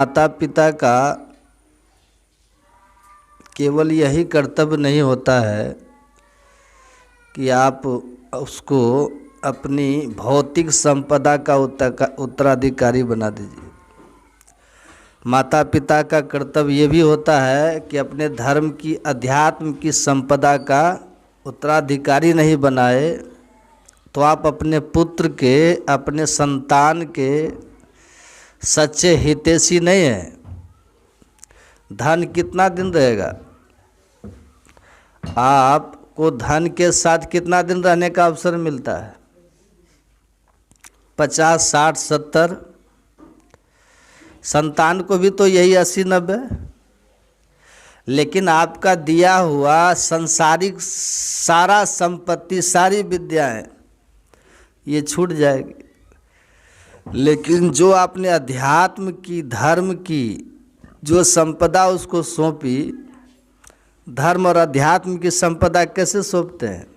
माता पिता का केवल यही कर्तव्य नहीं होता है कि आप उसको अपनी भौतिक संपदा का उत्तराधिकारी बना दीजिए। माता पिता का कर्तव्य ये भी होता है कि अपने धर्म की, अध्यात्म की संपदा का उत्तराधिकारी नहीं बनाए तो आप अपने पुत्र के, अपने संतान के सच्चे हितैषी नहीं हैं। धन कितना दिन रहेगा? आपको धन के साथ कितना दिन रहने का अवसर मिलता है? 50, 60, 70। संतान को भी तो यही 80, 90। लेकिन आपका दिया हुआ संसारिक सारा संपत्ति, सारी विद्याएं ये छूट जाएगी। लेकिन जो आपने अध्यात्म की, धर्म की जो संपदा उसको सौंपी, धर्म और अध्यात्म की संपदा कैसे सौंपते हैं?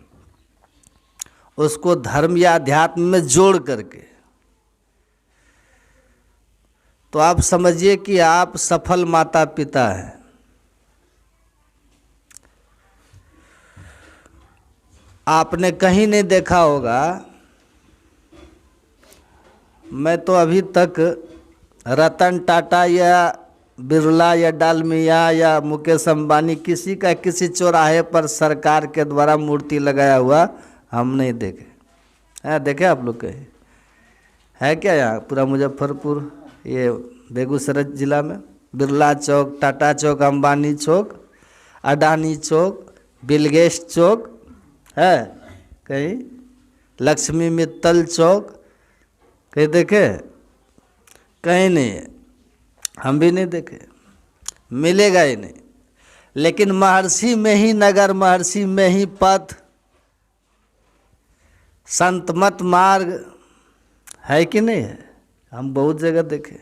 उसको धर्म या अध्यात्म में जोड़ करके। तो आप समझिए कि आप सफल माता पिता हैं। आपने कहीं नहीं देखा होगा, मैं तो अभी तक रतन टाटा या बिरला या डालमिया या मुकेश अंबानी किसी का किसी चौराहे पर सरकार के द्वारा मूर्ति लगाया हुआ हम नहीं देखे हैं। देखे आप लोग? कहीं है क्या यहाँ पूरा मुजफ्फरपुर, ये बेगूसराय जिला में बिरला चौक, टाटा चौक, अंबानी चौक, अडानी चौक, बिलगेट्स चौक है? कहीं लक्ष्मी मित्तल चौक कहीं देखे? कहीं नहीं है, हम भी नहीं देखे, मिलेगा ही नहीं। लेकिन महर्षि में ही नगर, महर्षि में ही पथ, संतमत मार्ग है कि नहीं है? हम बहुत जगह देखे,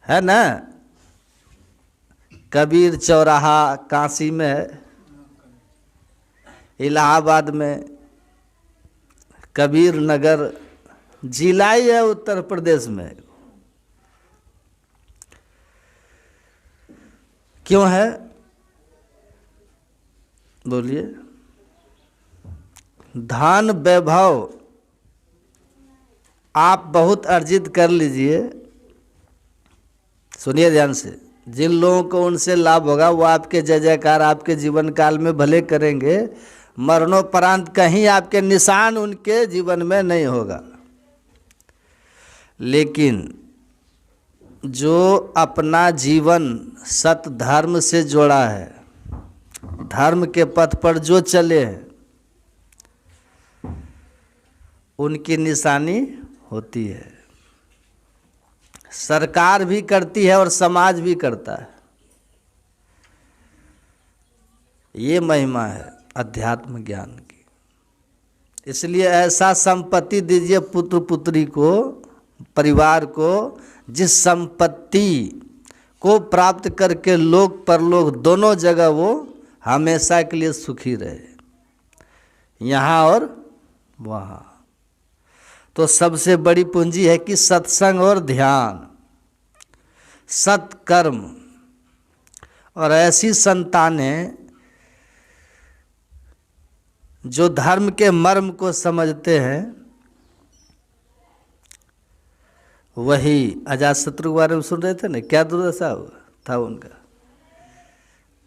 है ना? कबीर चौराहा काशी में है, इलाहाबाद में कबीर नगर जिला ही है, उत्तर प्रदेश में। क्यों है बोलिए? धन वैभव आप बहुत अर्जित कर लीजिए। सुनिए ध्यान से, जिन लोगों को उनसे लाभ होगा वो आपके जय जयकार आपके जीवन काल में भले करेंगे, मरणोपरांत कहीं आपके निशान उनके जीवन में नहीं होगा। लेकिन जो अपना जीवन सत धर्म से जोड़ा है, धर्म के पथ पर जो चले हैं, उनकी निशानी होती है। सरकार भी करती है और समाज भी करता है। ये महिमा है अध्यात्म ज्ञान की। इसलिए ऐसा संपत्ति दीजिए पुत्र पुत्री को, परिवार को, जिस संपत्ति को प्राप्त करके लोक परलोक दोनों जगह वो हमेशा के लिए सुखी रहे, यहाँ और वहाँ। तो सबसे बड़ी पूंजी है कि सत्संग और ध्यान, सत्कर्म, और ऐसी संतानें जो धर्म के मर्म को समझते हैं। वही अजातशत्रु के बारे में सुन रहे थे ना, क्या दुर्दशा हुआ था उनका।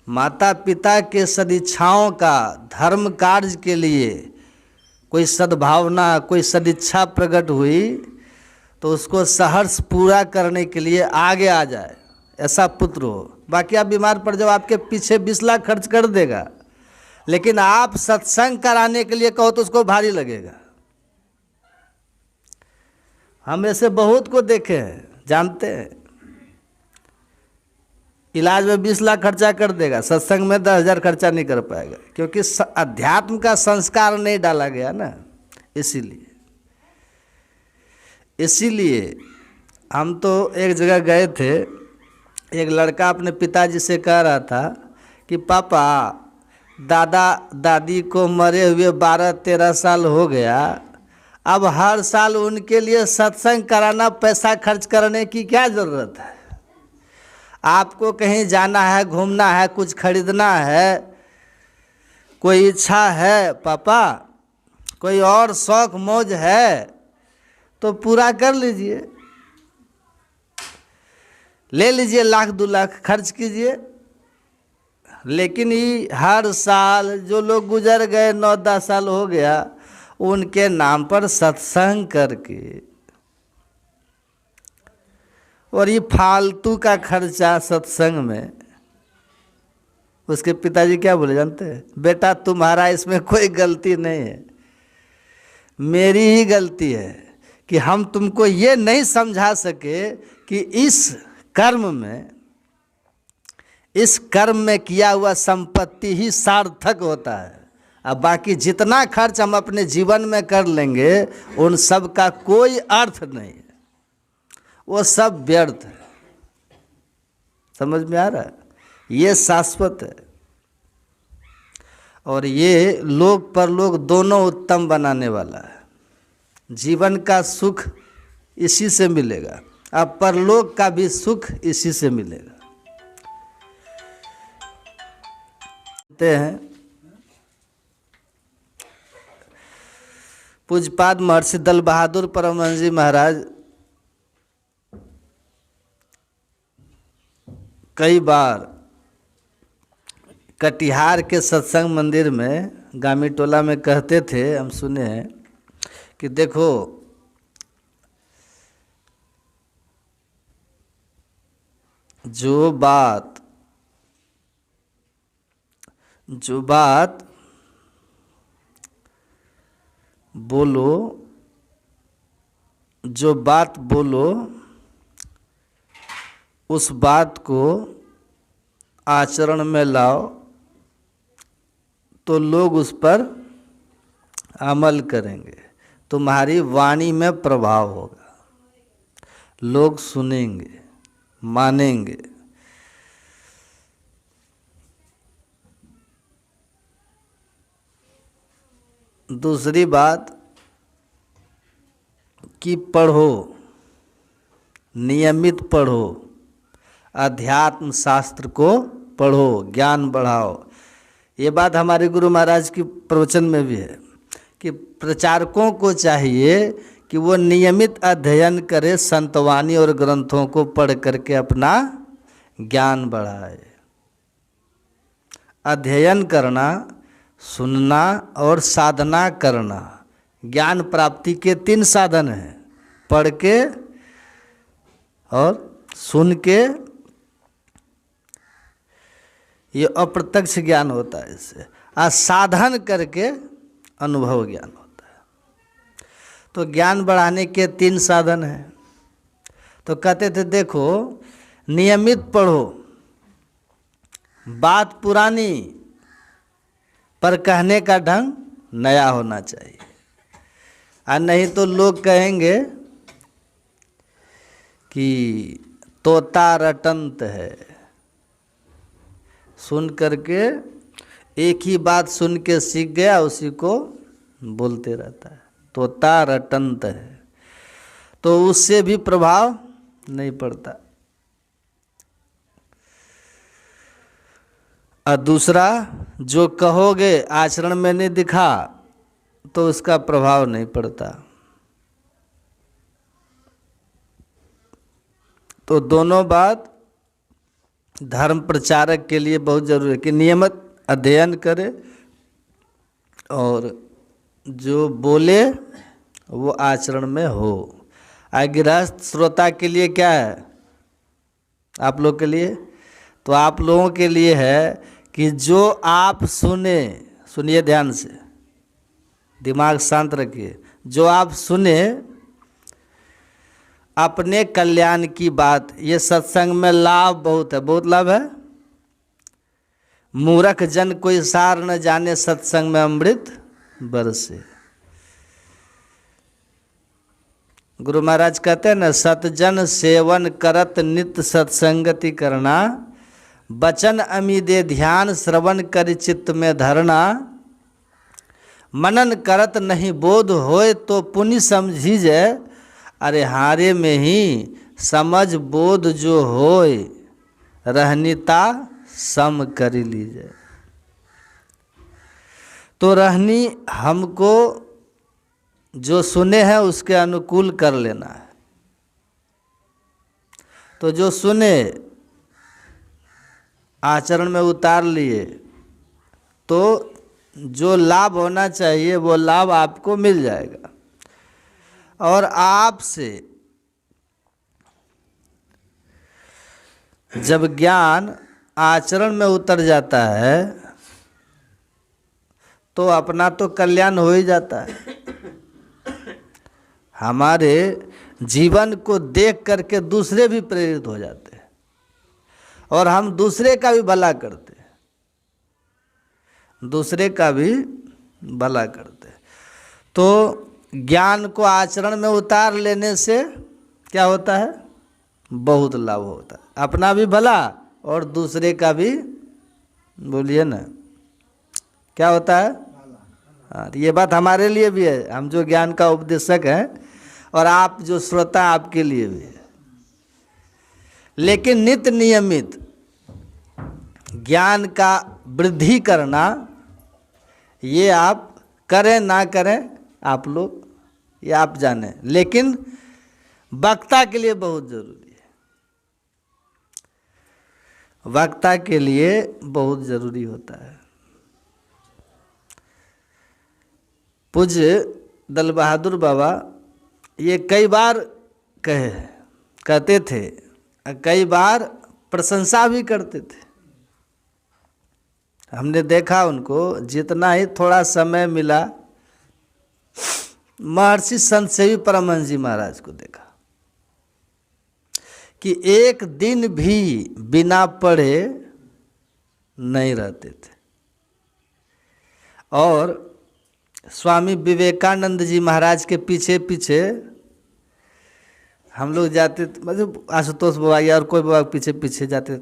माता पिता के सदिच्छाओं का, धर्म कार्य के लिए कोई सद्भावना, कोई सदिच्छा प्रकट हुई तो उसको सहर्ष पूरा करने के लिए आगे आ जाए, ऐसा पुत्र हो। बाकी आप बीमार पड़ जाओ, आपके पीछे 20 लाख खर्च कर देगा, लेकिन आप सत्संग कराने के लिए कहो तो उसको भारी लगेगा। हम ऐसे बहुत को देखे हैं, जानते हैं। इलाज में 20 लाख खर्चा कर देगा, सत्संग में 10,000 खर्चा नहीं कर पाएगा, क्योंकि अध्यात्म का संस्कार नहीं डाला गया ना। इसीलिए हम तो एक जगह गए थे, एक लड़का अपने पिताजी से कह रहा था कि पापा, दादा दादी को मरे हुए 12-13 साल हो गया, अब हर साल उनके लिए सत्संग कराना, पैसा खर्च करने की क्या ज़रूरत है? आपको कहीं जाना है, घूमना है, कुछ खरीदना है, कोई इच्छा है पापा, कोई और शौक मौज है तो पूरा कर लीजिए, ले लीजिए, 1,00,000 2 लाख खर्च कीजिए। लेकिन ये हर साल जो लोग गुजर गए, 9-10 साल हो गया, उनके नाम पर सत्संग करके, और ये फालतू का खर्चा सत्संग में। उसके पिताजी क्या बोले जानते हैं? बेटा तुम्हारा इसमें कोई गलती नहीं है, मेरी ही गलती है कि हम तुमको ये नहीं समझा सके कि इस कर्म में किया हुआ संपत्ति ही सार्थक होता है। अब बाकी जितना खर्च हम अपने जीवन में कर लेंगे उन सब का कोई अर्थ नहीं है, वो सब व्यर्थ है। समझ में आ रहा है? ये शाश्वत है और ये लोक परलोक दोनों उत्तम बनाने वाला है। जीवन का सुख इसी से मिलेगा, अब परलोक का भी सुख इसी से मिलेगा। हैं पूज्यपाद महर्षि दल बहादुर परमहंस जी महाराज कई बार कटिहार के सत्संग मंदिर में गामी टोला में कहते थे, हम सुने हैं कि देखो जो बात बोलो, जो बात बोलो उस बात को आचरण में लाओ तो लोग उस पर अमल करेंगे, तुम्हारी वाणी में प्रभाव होगा, लोग सुनेंगे, मानेंगे। दूसरी बात कि पढ़ो, नियमित पढ़ो, अध्यात्म शास्त्र को पढ़ो, ज्ञान बढ़ाओ। ये बात हमारे गुरु महाराज की प्रवचन में भी है कि प्रचारकों को चाहिए कि वो नियमित अध्ययन करे, संतवाणी और ग्रंथों को पढ़ करके अपना ज्ञान बढ़ाए। अध्ययन करना, सुनना और साधना करना ज्ञान प्राप्ति के 3 साधन हैं। पढ़ के और सुन के, ये अप्रत्यक्ष ज्ञान होता है इससे, और साधन करके अनुभव ज्ञान होता है। तो ज्ञान बढ़ाने के 3 साधन हैं। तो कहते थे देखो नियमित पढ़ो, बात पुरानी पर कहने का ढंग नया होना चाहिए, और नहीं तो लोग कहेंगे कि तोता रटंत है। सुन करके एक ही बात सुन के सीख गया, उसी को बोलते रहता है, तोता रटंत है, तो उससे भी प्रभाव नहीं पड़ता। और दूसरा, जो कहोगे आचरण में नहीं दिखा तो उसका प्रभाव नहीं पड़ता। तो दोनों बात धर्म प्रचारक के लिए बहुत जरूरी है कि नियमित अध्ययन करे और जो बोले वो आचरण में हो। गृहस्थ श्रोता के लिए क्या है? आप लोग के लिए, तो आप लोगों के लिए है कि जो आप सुनिए ध्यान से, दिमाग शांत रखिए, जो आप सुने अपने कल्याण की बात। ये सत्संग में लाभ बहुत है, बहुत लाभ है। मूर्ख जन कोई सार न जाने, सत्संग में अमृत बरसे। गुरु महाराज कहते हैं ना, सतजन सेवन करत नित्य सत्संगति करना, वचन अमीदे ध्यान श्रवण कर चित्त में धरना, मनन करत नहीं बोध होए तो पुनि समझी जय, अरे हारे में ही समझ बोध जो होए, रहनीता सम कर लीजिए। तो रहनी हमको जो सुने हैं उसके अनुकूल कर लेना है। तो जो सुने आचरण में उतार लिए तो जो लाभ होना चाहिए वो लाभ आपको मिल जाएगा। और आपसे जब ज्ञान आचरण में उतर जाता है तो अपना तो कल्याण हो ही जाता है। हमारे जीवन को देख करके दूसरे भी प्रेरित हो जाते हैं और हम दूसरे का भी भला करते हैं, दूसरे का भी भला करते हैं। तो ज्ञान को आचरण में उतार लेने से क्या होता है? बहुत लाभ होता है, अपना भी भला और दूसरे का भी। बोलिए ना, क्या होता है? हाँ, ये बात हमारे लिए भी है, हम जो ज्ञान का उपदेशक हैं, और आप जो श्रोता, आपके लिए भी है। लेकिन नित्य नियमित ज्ञान का वृद्धि करना, ये आप करें ना करें आप लोग, ये आप जाने, लेकिन वक्ता के लिए बहुत जरूरी है। वक्ता के लिए बहुत जरूरी होता है। पूज्य दल बहादुर बाबा ये कई बार कहते थे, कई बार प्रशंसा भी करते थे। हमने देखा उनको, जितना ही थोड़ा समय मिला, महर्षि संत सेवी परमहंस जी महाराज को देखा कि एक दिन भी बिना पढ़े नहीं रहते थे। और स्वामी विवेकानंद जी महाराज के पीछे पीछे हम लोग जाते, मतलब आशुतोष बाबा या और कोई बाबा पीछे पीछे जाते,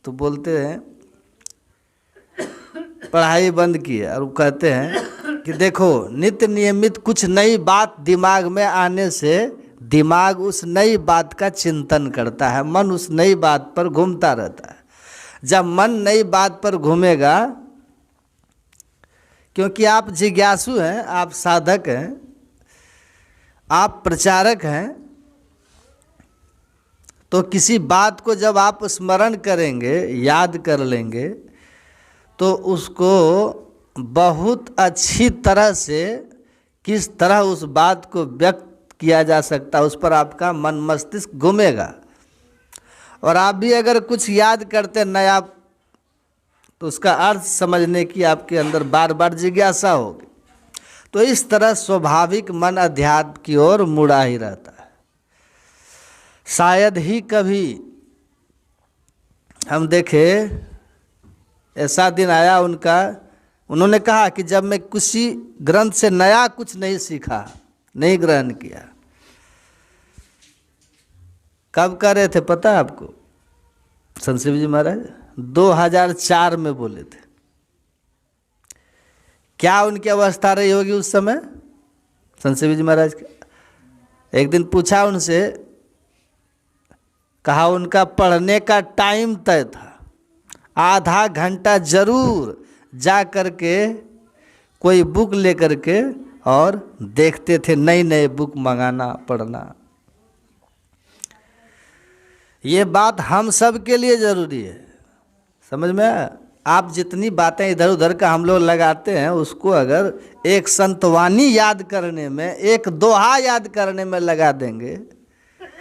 तो बोलते हैं पढ़ाई बंद की है, और वो कहते हैं कि देखो नित्य नियमित कुछ नई बात दिमाग में आने से दिमाग उस नई बात का चिंतन करता है, मन उस नई बात पर घूमता रहता है। जब मन नई बात पर घूमेगा, क्योंकि आप जिज्ञासु हैं, आप साधक हैं, आप प्रचारक हैं, तो किसी बात को जब आप स्मरण करेंगे, याद कर लेंगे, तो उसको बहुत अच्छी तरह से किस तरह उस बात को व्यक्त किया जा सकता है, उस पर आपका मन मस्तिष्क घूमेगा। और आप भी अगर कुछ याद करते नया, तो उसका अर्थ समझने की आपके अंदर बार बार जिज्ञासा होगी। तो इस तरह स्वाभाविक मन अध्यात्म की ओर मुड़ा ही रहता है। शायद ही कभी हम देखे ऐसा दिन आया उनका, उन्होंने कहा कि जब मैं किसी ग्रंथ से नया कुछ नहीं सीखा, नहीं ग्रहण किया। कब कर रहे थे पता है आपको? संत शिव जी महाराज 2004 में बोले थे। क्या उनकी अवस्था रही होगी उस समय संत शिव जी महाराज का? एक दिन पूछा उनसे, कहा उनका पढ़ने का टाइम तय था, आधा घंटा जरूर जा करके कोई बुक लेकर के और देखते थे, नई नई बुक मंगाना, पढ़ना। ये बात हम सब के लिए जरूरी है, समझ में आया? आप जितनी बातें इधर उधर का हम लोग लगाते हैं, उसको अगर एक संतवानी याद करने में, एक दोहा याद करने में लगा देंगे,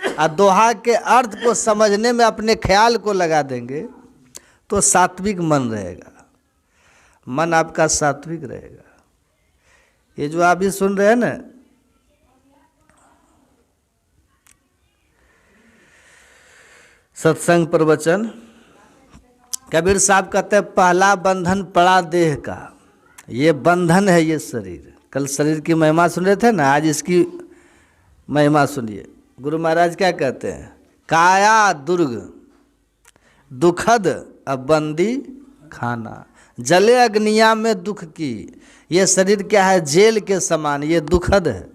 और दोहा के अर्थ को समझने में अपने ख्याल को लगा देंगे, तो सात्विक मन रहेगा, मन आपका सात्विक रहेगा। ये जो आप भी सुन रहे हैं ना, सत्संग प्रवचन, कबीर साहब कहते हैं पहला बंधन पड़ा देह का, ये बंधन है ये शरीर। कल शरीर की महिमा सुन रहे थे ना, आज इसकी महिमा सुनिए। गुरु महाराज क्या कहते हैं? काया दुर्ग दुखद अब बंदी खाना, जले अग्निया में दुख की। ये शरीर क्या है? जेल के समान, ये दुखद है,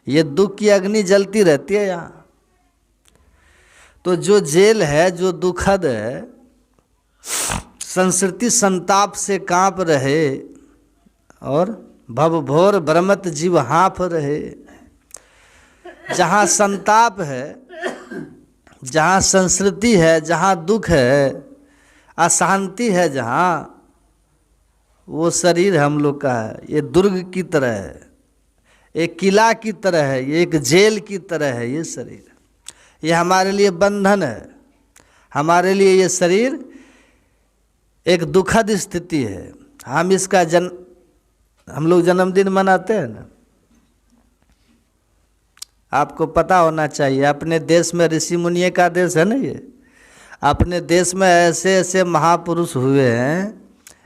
ये दुख की अग्नि जलती रहती है यहाँ। तो जो जेल है, जो दुखद है, संस्कृति संताप से कांप रहे और भवभोर भ्रमत जीव हाँफ रहे। जहाँ संताप है, जहाँ संस्कृति है, जहाँ दुख है, अशांति है, जहाँ, वो शरीर हम लोग का है। ये दुर्ग की तरह है, एक किला की तरह है, ये एक जेल की तरह है। ये शरीर, ये हमारे लिए बंधन है, हमारे लिए ये शरीर एक दुखद स्थिति है। हम इसका हम लोग जन्मदिन मनाते हैं ना, आपको पता होना चाहिए। अपने देश में ऋषि मुनियों का देश है ना ये। अपने देश में ऐसे ऐसे महापुरुष हुए हैं,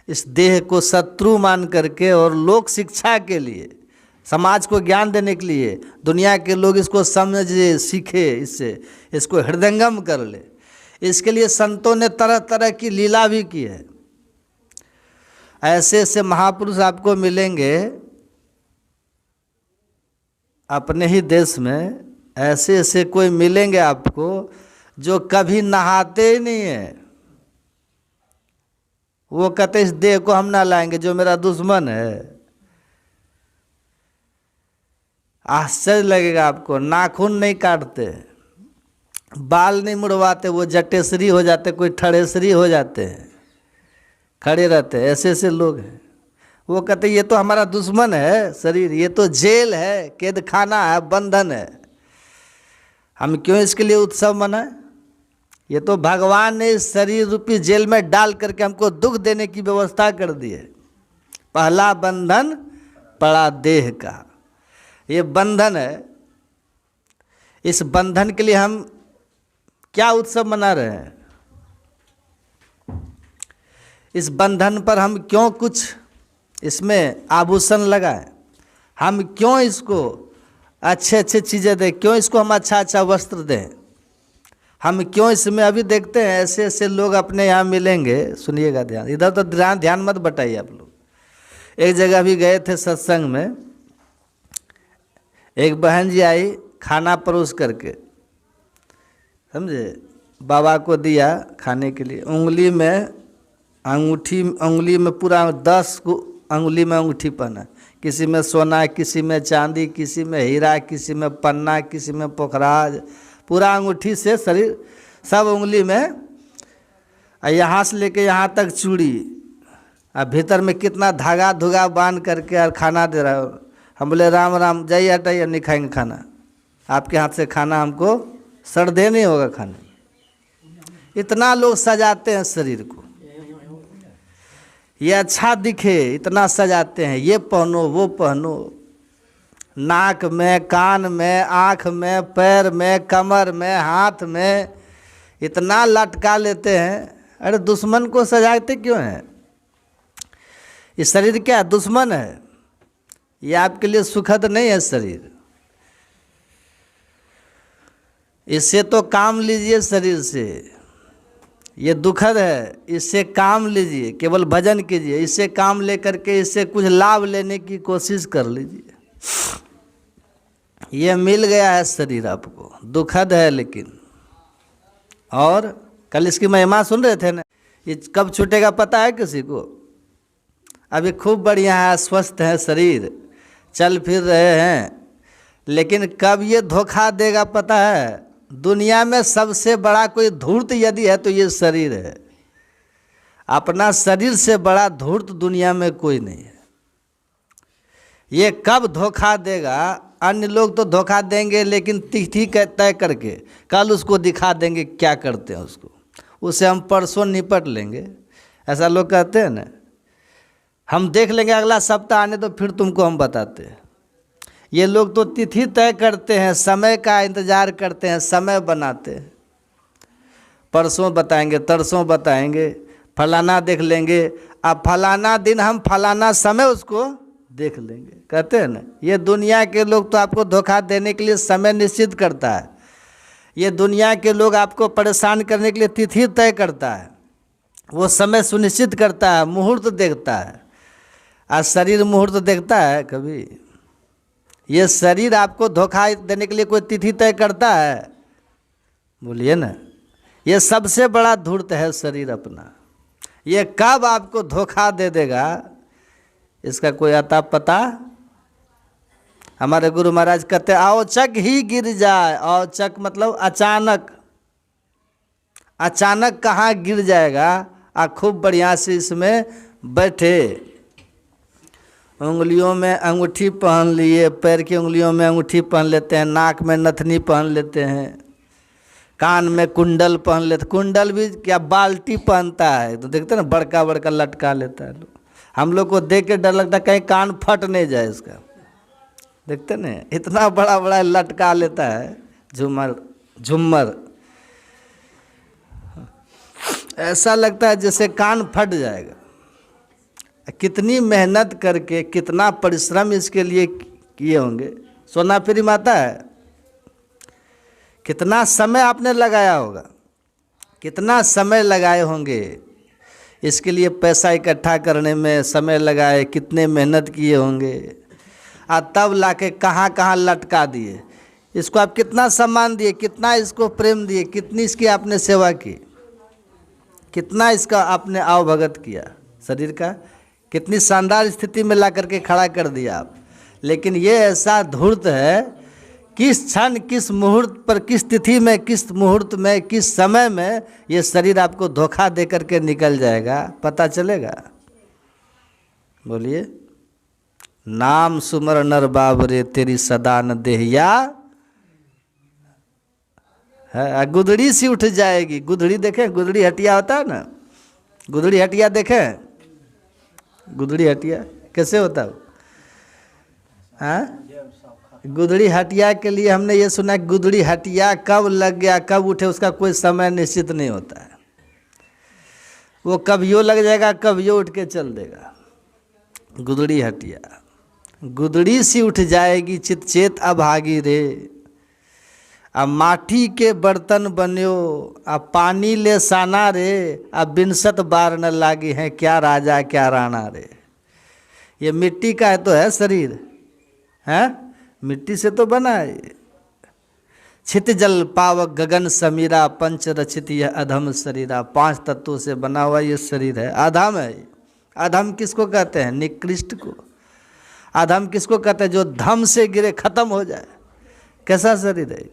इस देह को शत्रु मान करके और लोक शिक्षा के लिए, समाज को ज्ञान देने के लिए, दुनिया के लोग इसको समझे, सीखे, इससे इसको हृदयंगम कर ले, इसके लिए संतों ने तरह तरह की लीला भी की है। ऐसे ऐसे महापुरुष आपको मिलेंगे अपने ही देश में। ऐसे ऐसे कोई मिलेंगे आपको जो कभी नहाते ही नहीं है। वो कहते इस देह को हम ना लाएंगे, जो मेरा दुश्मन है। आश्चर्य लगेगा आपको। नाखून नहीं काटते, बाल नहीं मुड़वाते, वो जटेश्वरी हो जाते, कोई ठड़ेश्वरी हो जाते हैं, खड़े रहते हैं। ऐसे ऐसे लोग हैं। वो कहते ये तो हमारा दुश्मन है शरीर, ये तो जेल है, कैद खाना है, बंधन है, हम क्यों इसके लिए उत्सव मनाएं? ये तो भगवान ने इस शरीर रूपी जेल में डाल करके हमको दुख देने की व्यवस्था कर दी है। पहला बंधन पड़ा देह का, ये बंधन है। इस बंधन के लिए हम क्या उत्सव मना रहे हैं? इस बंधन पर हम क्यों कुछ इसमें आभूषण लगाएं? हम क्यों इसको अच्छे अच्छे चीज़ें दें? क्यों इसको हम अच्छा अच्छा वस्त्र दें? हम क्यों इसमें, अभी देखते हैं ऐसे ऐसे लोग अपने यहाँ मिलेंगे। सुनिएगा ध्यान, इधर तो ध्यान मत बटाइए आप लोग। एक जगह भी गए थे सत्संग में, एक बहन जी आई खाना परोस करके, समझे, बाबा को दिया खाने के लिए। उंगली में अंगूठी, उंगली में पूरा 10 अंगुली में अंगूठी पहना, किसी में सोना, किसी में चांदी, किसी में हीरा, किसी में पन्ना, किसी में पोखराज, पूरा अंगूठी से शरीर सब उंगली में, यहाँ से लेके यहाँ तक चूड़ी, अब भीतर में कितना धागा धुगा बांध करके और खाना दे रहा है। हम बोले राम राम, जाइए हटाइए, नहीं खाएंगे खाना, आपके हाथ से खाना हमको सड़ दे नहीं होगा खाना। इतना लोग सजाते हैं शरीर को, ये अच्छा दिखे इतना सजाते हैं, ये पहनो वो पहनो, नाक में, कान में, आँख में, पैर में, कमर में, हाथ में, इतना लटका लेते हैं। अरे दुश्मन को सजाते क्यों हैं? ये शरीर क्या दुश्मन है? ये आपके लिए सुखद नहीं है शरीर। इससे तो काम लीजिए, शरीर से, ये दुखद है, इससे काम लीजिए, केवल भजन कीजिए, इससे काम लेकर के इससे कुछ लाभ लेने की कोशिश कर लीजिए। ये मिल गया है शरीर आपको, दुखद है लेकिन। और कल इसकी महिमा सुन रहे थे ना, ये कब छूटेगा पता है किसी को? अभी खूब बढ़िया है, स्वस्थ है शरीर, चल फिर रहे हैं, लेकिन कब ये धोखा देगा पता है? दुनिया में सबसे बड़ा कोई धूर्त यदि है तो ये शरीर है। अपना शरीर से बड़ा धूर्त दुनिया में कोई नहीं है। ये कब धोखा देगा? अन्य लोग तो धोखा देंगे, लेकिन तिथि तय करके कल उसको दिखा देंगे क्या करते हैं उसको, उसे हम परसों निपट लेंगे, ऐसा लोग कहते हैं ना। हम देख लेंगे अगला सप्ताह आने तो फिर तुमको हम बताते हैं। ये लोग तो तिथि तय करते हैं, समय का इंतजार करते हैं, समय बनाते हैं, परसों बताएंगे, तरसों बताएंगे, फलाना देख लेंगे, अब फलाना दिन हम फलाना समय उसको देख लेंगे, कहते हैं ना। ये दुनिया के लोग तो आपको धोखा देने के लिए समय निश्चित करता है। ये दुनिया के लोग आपको परेशान करने के लिए तिथि तय करता है। वो समय सुनिश्चित करता है, मुहूर्त देखता है। आज शरीर मुहूर्त देखता है कभी? ये शरीर आपको धोखा देने के लिए कोई तिथि तय करता है? बोलिए ना। ये सबसे बड़ा धूर्त है शरीर अपना। ये कब आपको धोखा दे देगा इसका कोई अता पता? हमारे गुरु महाराज कहते औचक ही गिर जाए। औचक मतलब अचानक। अचानक कहाँ गिर जाएगा? आप खूब बढ़िया से इसमें बैठे, उंगलियों में अंगूठी पहन लिए, पैर की उंगलियों में अंगूठी पहन लेते हैं, नाक में नथनी पहन लेते हैं, कान में कुंडल पहन लेते। कुंडल भी क्या बाल्टी पहनता है, तो देखते ना बड़का बड़का लटका लेता है लोग। हम लोग को देख के डर लगता है कहीं कान फट नहीं जाए इसका। देखते ना इतना बड़ा बड़ा लटका लेता है झूमर झुम्मर, ऐसा लगता है जैसे कान फट जाएगा। कितनी मेहनत करके, कितना परिश्रम इसके लिए किए होंगे। सोना फ्री माता है, कितना समय आपने लगाया होगा, कितना समय लगाए होंगे इसके लिए। पैसा इकट्ठा करने में समय लगाए, कितने मेहनत किए होंगे, और तब लाके कहाँ कहाँ लटका दिए। इसको आप कितना सम्मान दिए, कितना इसको प्रेम दिए, कितनी इसकी आपने सेवा की, कितना इसका आपने आवभगत किया। शरीर का कितनी शानदार स्थिति में ला करके खड़ा कर दिया आप। लेकिन ये ऐसा धूर्त है, किस क्षण, किस मुहूर्त पर, किस तिथि में, किस मुहूर्त में, किस समय में ये शरीर आपको धोखा दे करके निकल जाएगा, पता चलेगा? बोलिए। नाम सुमर नर बाबरे तेरी सदा न देहिया, गुदड़ी सी उठ जाएगी। गुदड़ी देखें, गुदड़ी हटिया होता है ना, गुदड़ी हटिया देखें, गुदड़ी हटिया कैसे होता है? हाँ, गुदड़ी हटिया के लिए हमने ये सुना कि गुदड़ी हटिया कब लग गया, कब उठे, उसका कोई समय निश्चित नहीं होता है। वो कब यो लग जाएगा, कब यो उठ के चल देगा। गुदड़ी हटिया, गुदड़ी सी उठ जाएगी चित चेत अभागी रे। अब माटी के बर्तन बन्यो, अब पानी ले साना रे, अब बिनसत बार न लागी है, क्या राजा क्या राणा रे। ये मिट्टी का है तो है शरीर, है मिट्टी से तो बना है। छित जल पावक गगन समीरा, पंच रचित यह अधम शरीरा। 5 तत्वों से बना हुआ ये शरीर है, अधम है। अधम किसको कहते हैं? निकृष्ट को। अधम किसको कहते हैं? जो धम से गिरे, खत्म हो जाए। कैसा शरीर है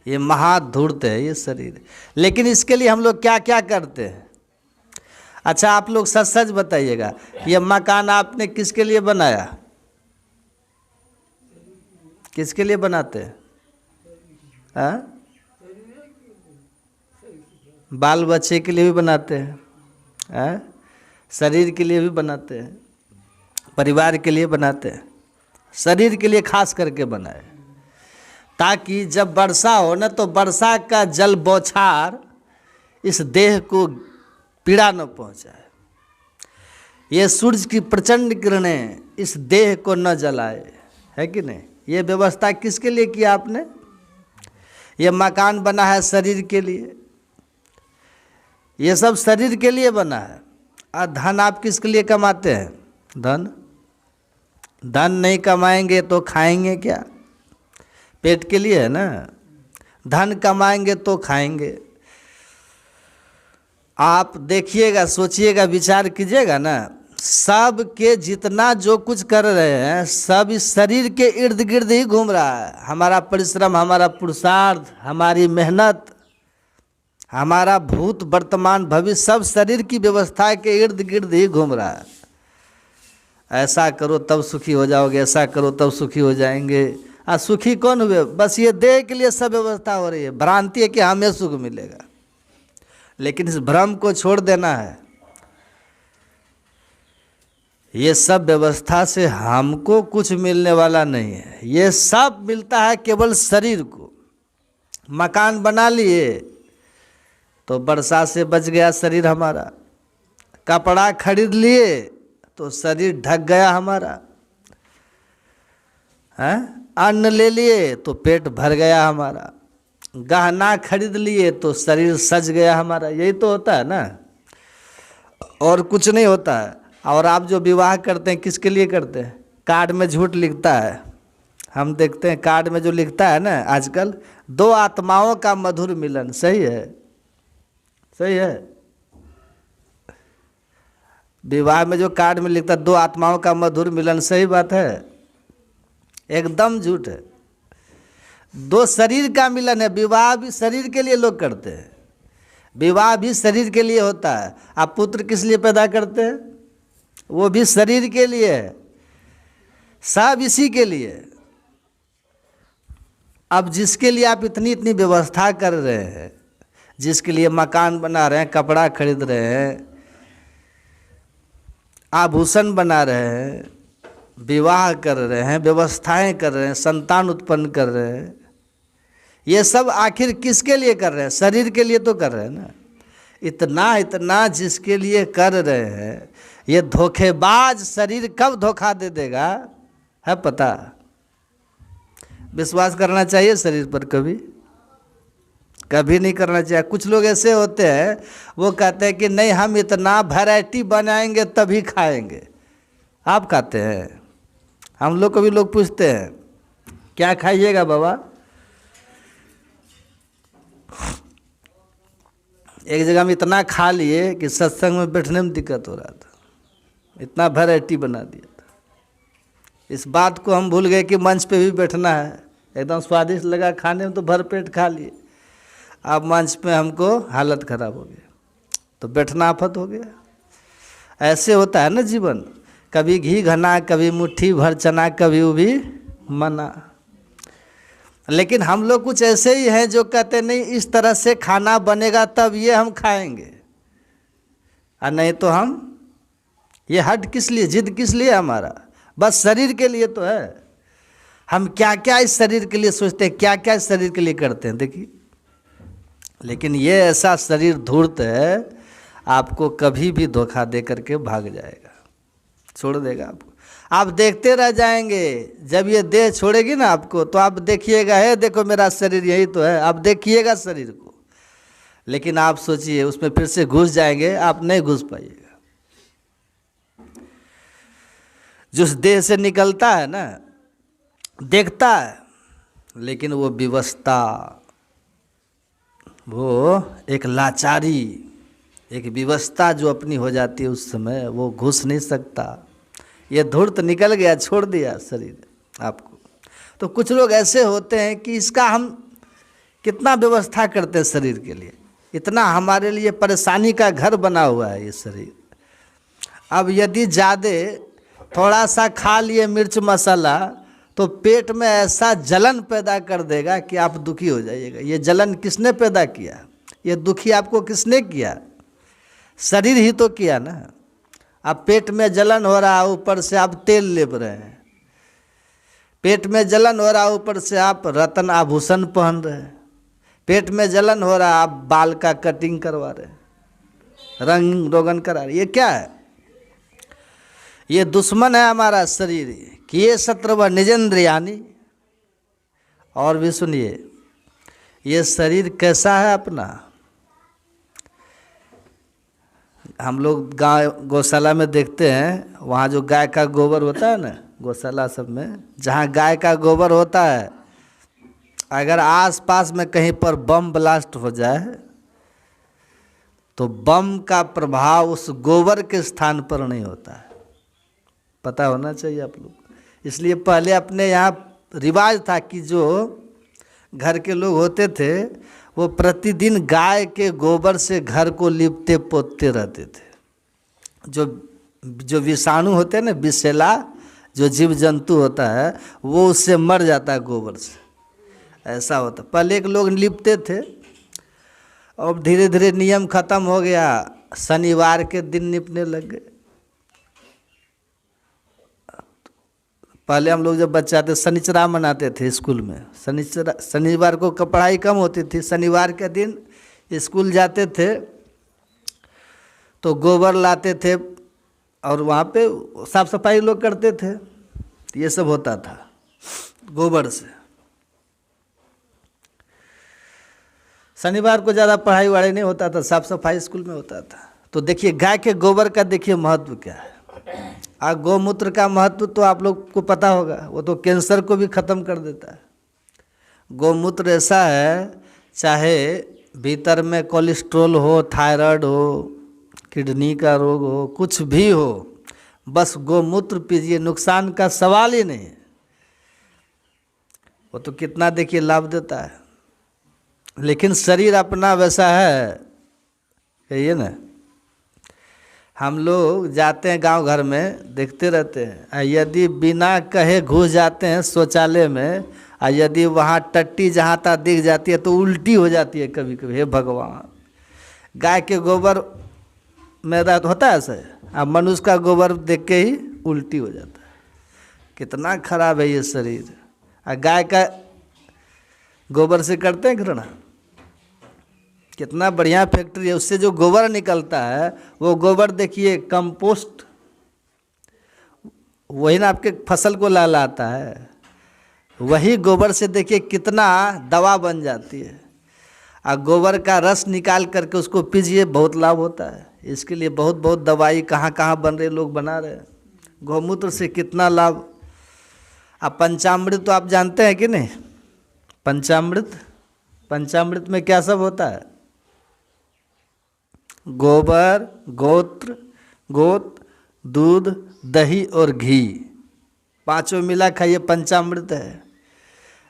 ये? महाधूर्त है ये शरीर। लेकिन इसके लिए हम लोग क्या क्या करते हैं? अच्छा आप लोग सच सच बताइएगा, ये मकान आपने किसके लिए बनाया? किसके लिए बनाते हैं? बाल बच्चे के लिए भी बनाते हैं, शरीर के लिए भी बनाते हैं, परिवार के लिए बनाते हैं। शरीर के लिए खास करके बनाए, ताकि जब वर्षा हो ना, तो वर्षा का जल बौछार इस देह को पीड़ा न पहुंचाए। ये सूरज की प्रचंड किरणें इस देह को न जलाए, है कि नहीं? ये व्यवस्था किसके लिए किया आपने? ये मकान बना है शरीर के लिए, ये सब शरीर के लिए बना है। और धन आप किसके लिए कमाते हैं? धन नहीं कमाएंगे तो खाएंगे क्या? पेट के लिए है ना। धन कमाएंगे तो खाएंगे। आप देखिएगा, सोचिएगा, विचार कीजिएगा ना, सब के जितना जो कुछ कर रहे हैं सब इस शरीर के इर्द गिर्द ही घूम रहा है। हमारा परिश्रम, हमारा पुरुषार्थ, हमारी मेहनत, हमारा भूत वर्तमान भविष्य सब शरीर की व्यवस्था के इर्द गिर्द ही घूम रहा है। ऐसा करो तब सुखी हो जाओगे, ऐसा करो तब सुखी हो जाएंगे। और सुखी कौन हुए? बस ये देह के लिए सब व्यवस्था हो रही है। भ्रांति है कि हमें सुख मिलेगा, लेकिन इस भ्रम को छोड़ देना है। ये सब व्यवस्था से हमको कुछ मिलने वाला नहीं है, ये सब मिलता है केवल शरीर को। मकान बना लिए तो वर्षा से बच गया शरीर हमारा, कपड़ा खरीद लिए तो शरीर ढक गया हमारा, हैं? अन्न ले लिए तो पेट भर गया हमारा। गहना खरीद लिए तो शरीर सज गया हमारा, यही तो होता है ना, और कुछ नहीं होता है। और आप जो विवाह करते हैं किसके लिए करते हैं? कार्ड में झूठ लिखता है, हम देखते हैं कार्ड में जो लिखता है ना आजकल, दो आत्माओं का मधुर मिलन। सही है, सही है। विवाह में जो कार्ड में लिखता है दो आत्माओं का मधुर मिलन, सही बात है? एकदम झूठ है। दो शरीर का मिलन है। विवाह भी शरीर के लिए लोग करते हैं, विवाह भी शरीर के लिए होता है। आप पुत्र किस लिए पैदा करते हैं? वो भी शरीर के लिए है, सब इसी के लिए। अब जिसके लिए आप इतनी इतनी व्यवस्था कर रहे हैं, जिसके लिए मकान बना रहे हैं, कपड़ा खरीद रहे हैं, आभूषण बना रहे हैं, विवाह कर रहे हैं, व्यवस्थाएं कर रहे हैं, संतान उत्पन्न कर रहे हैं, ये सब आखिर किसके लिए कर रहे हैं? शरीर के लिए तो कर रहे हैं ना। इतना इतना जिसके लिए कर रहे हैं, ये धोखेबाज शरीर कब धोखा दे देगा है पता? विश्वास करना चाहिए शरीर पर? कभी कभी नहीं करना चाहिए। कुछ लोग ऐसे होते हैं, वो कहते हैं कि नहीं हम इतना वैरायटी बनाएंगे तभी खाएंगे। आप खाते हैं? हम लोग को भी लोग पूछते हैं क्या खाइएगा बाबा? एक जगह में इतना खा लिए कि सत्संग में बैठने में दिक्कत हो रहा था, इतना वैरायटी बना दिया था। इस बात को हम भूल गए कि मंच पे भी बैठना है। एकदम स्वादिष्ट लगा खाने में तो भर पेट खा लिए, अब मंच पे हमको हालत खराब हो गया, तो बैठना आफत हो गया। ऐसे होता है ना जीवन, कभी घी घना, कभी मुट्ठी भर चना, कभी वो भी मना। लेकिन हम लोग कुछ ऐसे ही हैं जो कहते नहीं इस तरह से खाना बनेगा तब ये हम खाएंगे, और नहीं तो हम, ये हट किस लिए, जिद किस लिए हमारा? बस शरीर के लिए तो है। हम क्या क्या इस शरीर के लिए सोचते हैं, क्या क्या इस शरीर के लिए करते हैं, देखिए। लेकिन ये ऐसा शरीर धूर्त है, आपको कभी भी धोखा दे करके भाग जाएगा, छोड़ देगा आपको। आप देखते रह जाएंगे, जब ये देह छोड़ेगी ना आपको, तो आप देखिएगा, है देखो मेरा शरीर यही तो है, आप देखिएगा शरीर को। लेकिन आप सोचिए उसमें फिर से घुस जाएंगे, आप नहीं घुस पाइएगा। जिस देह से निकलता है ना, देखता है, लेकिन वो विवशता, वो एक लाचारी, एक विवशता जो अपनी हो जाती है उस समय, वो घुस नहीं सकता। ये धूर्त निकल गया, छोड़ दिया शरीर आपको। तो कुछ लोग ऐसे होते हैं कि इसका हम कितना व्यवस्था करते हैं शरीर के लिए, इतना हमारे लिए परेशानी का घर बना हुआ है ये शरीर। अब यदि ज़्यादा थोड़ा सा खा लिए मिर्च मसाला, तो पेट में ऐसा जलन पैदा कर देगा कि आप दुखी हो जाइएगा। ये जलन किसने पैदा किया? ये दुखी आपको किसने किया? शरीर ही तो किया ना। अब पेट में जलन हो रहा है, ऊपर से आप तेल लेप रहे हैं, पेट में जलन हो रहा है, ऊपर से आप रत्न आभूषण पहन रहे हैं, पेट में जलन हो रहा है, आप बाल का कटिंग करवा रहे हैं, रंग रोगन करा रहे। ये क्या है? ये दुश्मन है हमारा शरीर। किए शत्रु निजेंद्रियानी। और भी सुनिए, ये शरीर कैसा है अपना? हम लोग गाय गौशाला में देखते हैं, वहाँ जो गाय का गोबर होता है ना, गौशाला सब में जहाँ गाय का गोबर होता है, अगर आसपास में कहीं पर बम ब्लास्ट हो जाए तो बम का प्रभाव उस गोबर के स्थान पर नहीं होता है। पता होना चाहिए आप लोग। इसलिए पहले अपने यहाँ रिवाज था कि जो घर के लोग होते थे वो प्रतिदिन गाय के गोबर से घर को लिपते पोतते रहते थे। जो विषाणु होते हैं ना, विषैला जो जीव जंतु होता है, वो उससे मर जाता है गोबर से। ऐसा होता पहले के लोग लिपते थे। अब धीरे धीरे नियम खत्म हो गया, शनिवार के दिन लिपने लग गए। पहले हम लोग जब बच्चा थे शनिचरा मनाते थे स्कूल में। शनिवार को पढ़ाई कम होती थी, शनिवार के दिन स्कूल जाते थे तो गोबर लाते थे और वहाँ पे साफ सफाई लोग करते थे। ये सब होता था गोबर से। शनिवार को ज़्यादा पढ़ाई वढ़ाई नहीं होता था, साफ सफाई स्कूल में होता था। तो देखिए गाय के गोबर का देखिए महत्व क्या है। और गौमूत्र का महत्व तो आप लोग को पता होगा, वो तो कैंसर को भी ख़त्म कर देता है। गौमूत्र ऐसा है, चाहे भीतर में कोलेस्ट्रॉल हो, थायराइड हो, किडनी का रोग हो, कुछ भी हो, बस गौमूत्र पीजिए, नुकसान का सवाल ही नहीं है। वो तो कितना देखिए लाभ देता है। लेकिन शरीर अपना वैसा है, कहिए ना, हम लोग जाते हैं गांव घर में, देखते रहते हैं, यदि बिना कहे घुस जाते हैं शौचालय में, और यदि वहाँ टट्टी जहाँ तक दिख जाती है तो उल्टी हो जाती है कभी कभी। हे भगवान, गाय के गोबर में होता है ऐसे, अब मनुष्य का गोबर देख के ही उल्टी हो जाता है। कितना खराब है ये शरीर। और गाय का गोबर से करते हैं घृणा। कितना बढ़िया फैक्ट्री है, उससे जो गोबर निकलता है वो गोबर देखिए कंपोस्ट, वही ना आपके फसल को लाता है। वही गोबर से देखिए कितना दवा बन जाती है। और गोबर का रस निकाल करके उसको पीजिए, बहुत लाभ होता है। इसके लिए बहुत बहुत दवाई कहाँ कहाँ बन रहे, लोग बना रहे हैं। गौमूत्र से कितना लाभ। अब पंचामृत तो आप जानते हैं कि नहीं? पंचामृत में क्या सब होता है? गोबर, गोत, दूध, दही और घी, पांचों मिला खाइए, पंचामृत है।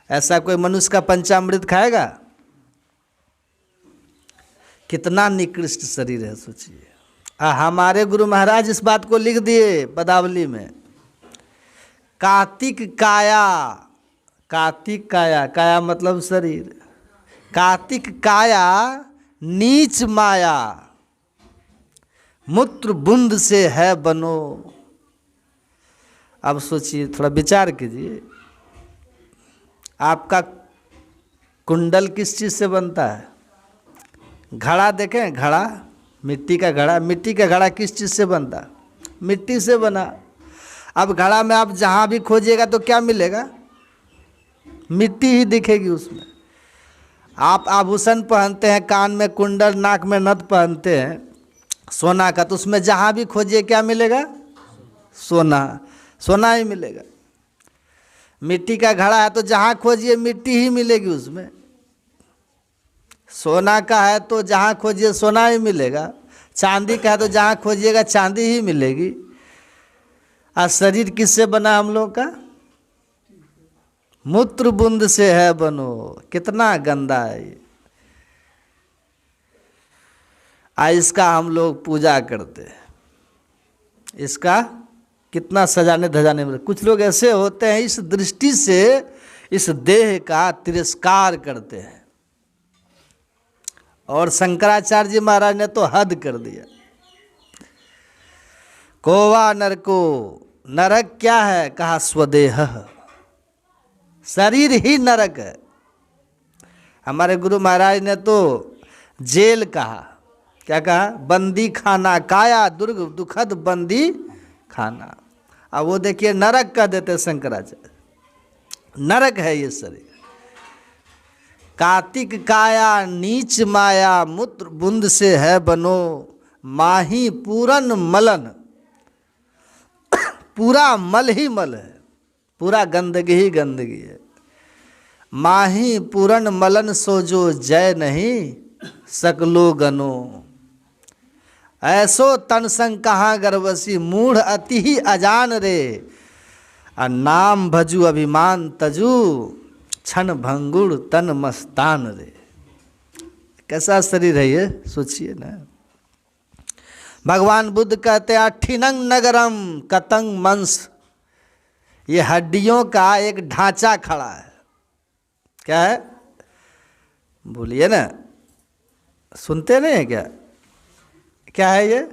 ऐसा कोई मनुष्य का पंचामृत खाएगा? कितना निकृष्ट शरीर है, सोचिए। हमारे गुरु महाराज इस बात को लिख दिए पदावली में, कार्तिक काया मतलब शरीर, कार्तिक काया नीच माया, मूत्र बूंद से है बनो। अब सोचिए, थोड़ा विचार कीजिए, आपका कुंडल किस चीज़ से बनता है? घड़ा देखें, घड़ा, मिट्टी का घड़ा किस चीज़ से बनता? मिट्टी से बना। अब घड़ा में आप जहाँ भी खोजिएगा तो क्या मिलेगा? मिट्टी ही दिखेगी उसमें। आप आभूषण पहनते हैं, कान में कुंडल, नाक में नथ पहनते हैं सोना का, तो उसमें जहाँ भी खोजिए क्या मिलेगा? सोना ही मिलेगा। मिट्टी का घड़ा है तो जहाँ खोजिए मिट्टी ही मिलेगी उसमें। सोना का है तो जहाँ खोजिए सोना ही मिलेगा। चांदी का है तो जहाँ खोजिएगा चांदी ही मिलेगी। और शरीर किससे बना हम लोग का? मूत्र बूंद से है बनो। कितना गंदा है ये। इसका हम लोग पूजा करते हैं, इसका कितना सजाने धजाने में। कुछ लोग ऐसे होते हैं, इस दृष्टि से इस देह का तिरस्कार करते हैं। और शंकराचार्य जी महाराज ने तो हद कर दिया। कोवा नरको, नरक क्या है? कहा स्वदेह, शरीर ही नरक है। हमारे गुरु महाराज ने तो जेल कहा। क्या कहा? बंदी खाना, काया दुर्ग दुखद बंदी खाना। अब वो देखिए नरक कह देते शंकराचार्य। नरक है ये शरीर। कार्तिक काया नीच माया, मूत्र बूंद से है बनो, माही पूरन मलन। पूरा मल ही मल है, पूरा गंदगी ही गंदगी है। माही पूरन मलन सो जो जय नहीं, सकलो गनो। ऐसो तन संग कहाँ गर्वसी, मूढ़ अति ही अजान रे। नाम भजू अभिमान तजू, क्षण भंगुर तन मस्तान रे। कैसा शरीर है ये, सोचिए ना। भगवान बुद्ध कहते हैं अठिनंग नगरम कतंग मंस। ये हड्डियों का एक ढांचा खड़ा है। क्या है? बोलिए ना, सुनते नहीं है क्या? क्या है ये?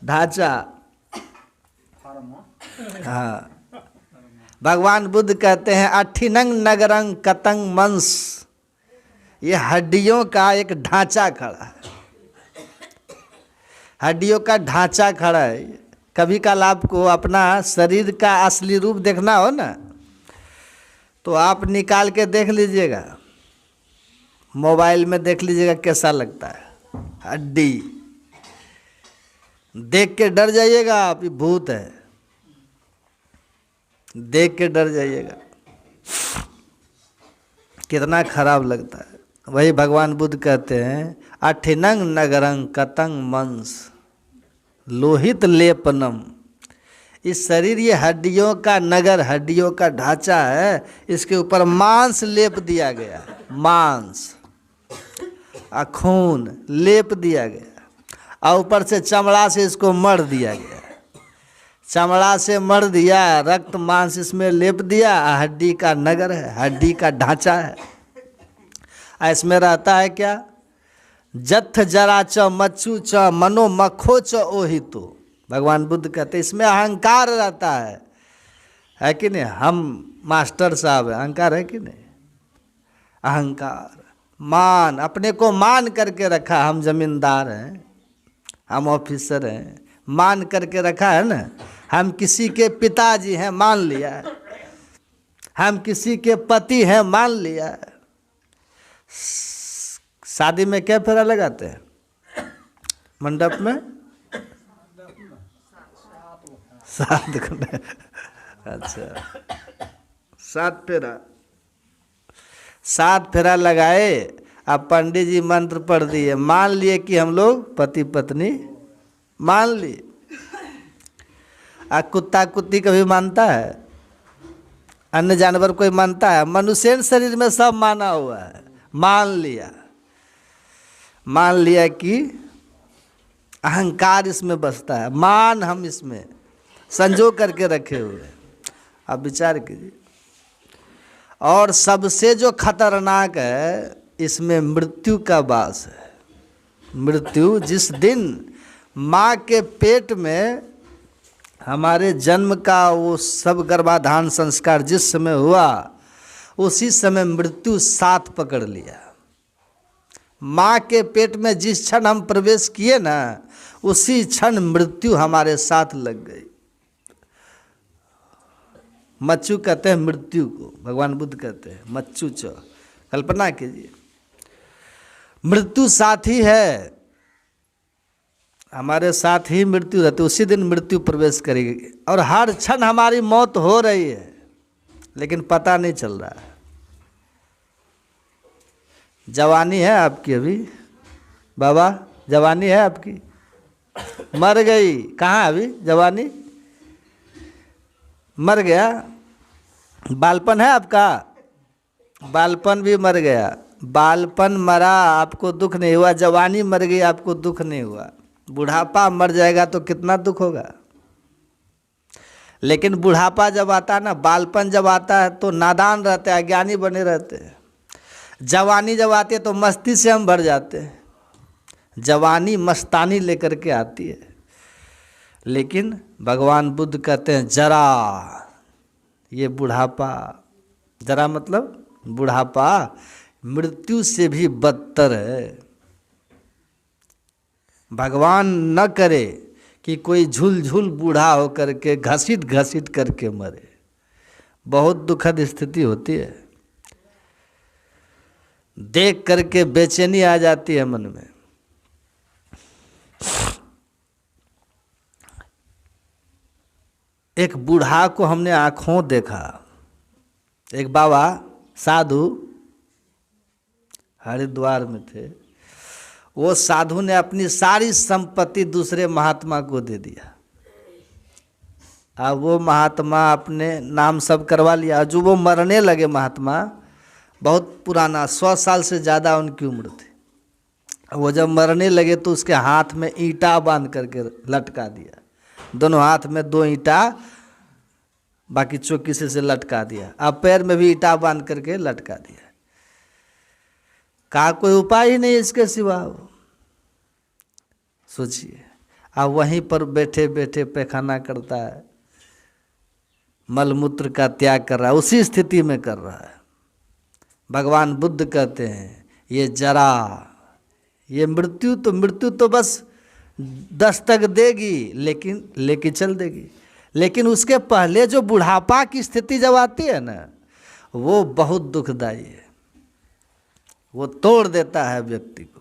ढांचा। हाँ, भगवान बुद्ध कहते हैं अठिनंग नगरंग कतंग मंस। ये हड्डियों का एक ढांचा खड़ा है। हड्डियों का ढांचा खड़ा है। कभी काल आपको अपना शरीर का असली रूप देखना हो ना, तो आप निकाल के देख लीजिएगा। मोबाइल में देख लीजिएगा कैसा लगता है, हड्डी देख के डर जाइएगा आप, ये भूत है, देख के डर जाइएगा, कितना खराब लगता है। वही भगवान बुद्ध कहते हैं अठिनंग नगरंग कतंग मंस लोहित लेपनम। इस शरीर ये हड्डियों का नगर, हड्डियों का ढांचा है, इसके ऊपर मांस लेप दिया गया, मांस खून लेप दिया गया और ऊपर से चमड़ा से इसको मढ़ दिया गया, चमड़ा से मढ़ दिया, रक्त मांस इसमें लेप दिया, हड्डी का नगर है, हड्डी का ढांचा है। इसमें रहता है क्या, जत्थ जरा च मच्चू च मनो मखो च ओहितो। भगवान बुद्ध कहते हैं इसमें अहंकार रहता है कि नहीं। हम मास्टर साहब है, अहंकार है कि नहीं, अहंकार, मान, अपने को मान करके रखा, हम जमींदार हैं, हम ऑफिसर हैं, मान करके रखा है ना। हम किसी के पिताजी हैं, मान लिया है, हम किसी के पति हैं, मान लिया है। शादी में क्या फेरा लगाते हैं, मंडप में 7 अच्छा 7 फेरा, 7 फेरा लगाए, अब पंडित जी मंत्र पढ़ दिए, मान लिए कि हम लोग पति पत्नी, मान लिए। कुत्ता कुत्ती कभी मानता है, अन्य जानवर कोई मानता है, मनुष्य शरीर में सब माना हुआ है, मान लिया, मान लिया कि अहंकार इसमें बसता है, मान हम इसमें संजो करके रखे हुए। अब विचार कीजिए, और सबसे जो खतरनाक है इसमें मृत्यु का वास है। मृत्यु, जिस दिन माँ के पेट में हमारे जन्म का वो सब गर्भाधान संस्कार जिस समय हुआ, उसी समय मृत्यु साथ पकड़ लिया। माँ के पेट में जिस क्षण हम प्रवेश किए ना, उसी क्षण मृत्यु हमारे साथ लग गई। मच्चू कहते हैं मृत्यु को, भगवान बुद्ध कहते हैं मच्चू च। कल्पना कीजिए, मृत्यु साथी है, हमारे साथ ही मृत्यु रहती, उसी दिन मृत्यु प्रवेश करेगी। और हर क्षण हमारी मौत हो रही है, लेकिन पता नहीं चल रहा है। जवानी है आपकी अभी, बाबा जवानी है आपकी, मर गई, कहाँ अभी जवानी, मर गया। बालपन है आपका, बालपन भी मर गया। बालपन मरा, आपको दुख नहीं हुआ, जवानी मर गई, आपको दुख नहीं हुआ। बुढ़ापा मर जाएगा तो कितना दुख होगा। लेकिन बुढ़ापा जब आता है ना, बालपन जब आता है तो नादान रहते हैं, अज्ञानी बने रहते हैं। जवानी जब आती है तो मस्ती से हम भर जाते हैं, जवानी मस्तानी लेकर के आती है। लेकिन भगवान बुद्ध कहते हैं जरा, ये बुढ़ापा, जरा मतलब बुढ़ापा मृत्यु से भी बदतर है। भगवान न करे कि कोई झुल झुल बूढ़ा होकर के घसीट घसीट करके मरे, बहुत दुखद स्थिति होती है। देख करके बेचैनी आ जाती है मन में। एक बूढ़ा को हमने आँखों देखा, एक बाबा साधु हरिद्वार में थे, वो साधु ने अपनी सारी संपत्ति दूसरे महात्मा को दे दिया। अब वो महात्मा अपने नाम सब करवा लिया। जो वो मरने लगे महात्मा, बहुत पुराना, 100 साल से ज़्यादा उनकी उम्र थी। वो जब मरने लगे तो उसके हाथ में ईंटा बांध करके लटका दिया, दोनों हाथ में 2 ईंटा, बाकी चौकी से लटका दिया। अब पैर में भी ईंटा बांध करके लटका दिया। कहा कोई उपाय ही नहीं इसके सिवा। सोचिए, अब वहीं पर बैठे बैठे पैखाना करता है, मलमूत्र का त्याग कर रहा है, उसी स्थिति में कर रहा है। भगवान बुद्ध कहते हैं ये जरा, ये मृत्यु तो बस दस्तक देगी, लेकिन लेके चल देगी। लेकिन उसके पहले जो बुढ़ापा की स्थिति जब आती है ना, वो बहुत दुखदाई है। वो तोड़ देता है व्यक्ति को,